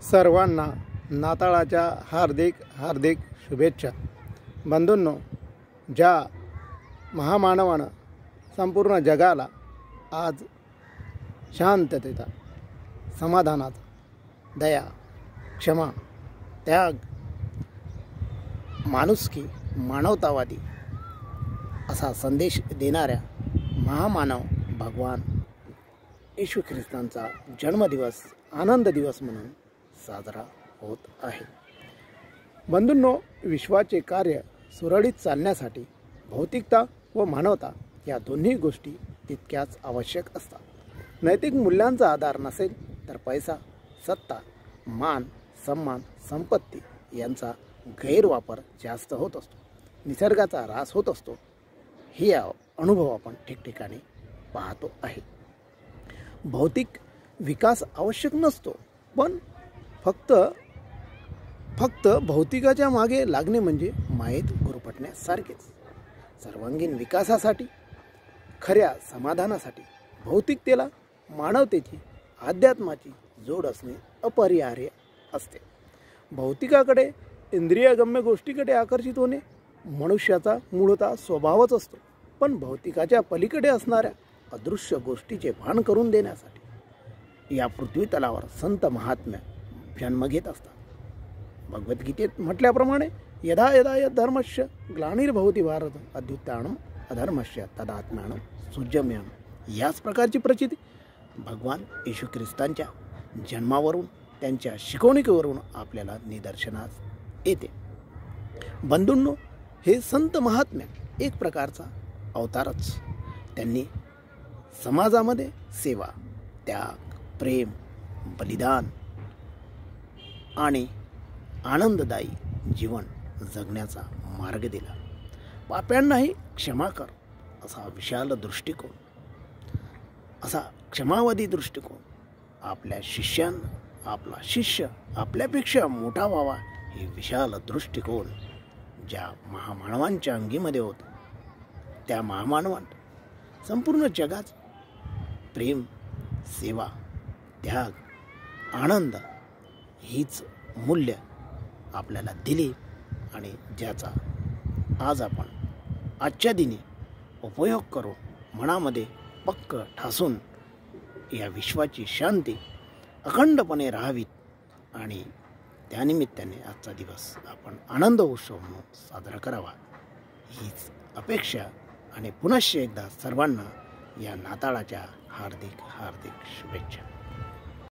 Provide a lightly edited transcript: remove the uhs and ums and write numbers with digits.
सर्वांना नाताळाच्या हार्दिक हार्दिक शुभेच्छा। बंधूंनो, ज्या महामानवानं संपूर्ण जगाला आज शांततेचा, समाधानाचा, दया, क्षमा, त्याग, माणुसकी, मानवतावादी असा संदेश देणाऱ्या महामानव भगवान येशू ख्रिस्तांचा जन्मदिवस आनंद दिवस म्हणून साजरा होत आहे। बंधूंनो, विश्वाचे कार्य सुरळीत चालण्यासाठी भौतिकता व मानवता या दोन्ही गोष्टी तितक्याच आवश्यक असतात। नैतिक मूल्यांचा आधार नसेल तर पैसा, सत्ता, मान, सन्मान, संपत्ती यांचा गैरवापर जास्त होत असतो, निसर्गाचा ऱ्हास होत असतो। ही अनुभव आपण ठिकठिकाणी पाहतो आहे। भौतिक विकास आवश्यक नसतो, पण फक्त भौतिकाच्या मागे लागणे म्हणजे मायेत गुरफटण्यासारखेच। सर्वांगीण विकासासाठी, खऱ्या समाधानासाठी भौतिकतेला मानवतेची, अध्यात्माची जोड असणे अपरिहार्य असते। भौतिकाकडे, इंद्रियगम्य गोष्टीकडे आकर्षित होणे मनुष्याचा मूळतः स्वभावच असतो, पण भौतिकाच्या पलीकडे असणाऱ्या अदृश्य गोष्टीचे भान करून देण्यासाठी या पृथ्वी तलावर संत महात्म्य जन्म घेत असतात। भगवद्गीतेत म्हटल्याप्रमाणे यदा यदा धर्मस्य ग्लानिर्भवति भारत अद्युत्थानम् अधर्मस्य तदात्म्यानं सुजम्यम। याच प्रकारची प्रचिती भगवान येशू ख्रिस्तांच्या जन्मावरून, त्यांच्या शिकवणुकीवरून आपल्याला निदर्शनास येते। बंधूंनो, हे संत महात्म्य एक प्रकारचा अवतारच। त्यांनी समाजामध्ये सेवा, त्याग, प्रेम, बलिदान आणि आनंददायी जीवन जगण्याचा मार्ग दिला। पाप्यांनाही क्षमा कर असा विशाल दृष्टिकोन, असा क्षमावादी दृष्टिकोन, आपल्या शिष्यांना, आपला शिष्य आपल्यापेक्षा मोठा व्हावा हे विशाल दृष्टिकोन ज्या महामानवांच्या अंगीमध्ये होतं, त्या महामानवांत संपूर्ण जगात प्रेम, सेवा, त्याग, आनंद हीच मूल्य आपल्याला दिली आणि ज्याचा आज आपण आजच्या दिनी उपयोग करून मनामध्ये पक्क ठासून या विश्वाची शांती अखंडपणे राहावीत आणि त्यानिमित्ताने आजचा दिवस आपण आनंद उत्सव म्हणून साजरा करावा हीच अपेक्षा आणि पुनश्च एकदा सर्वांना या नाताळाच्या हार्दिक हार्दिक शुभेच्छा।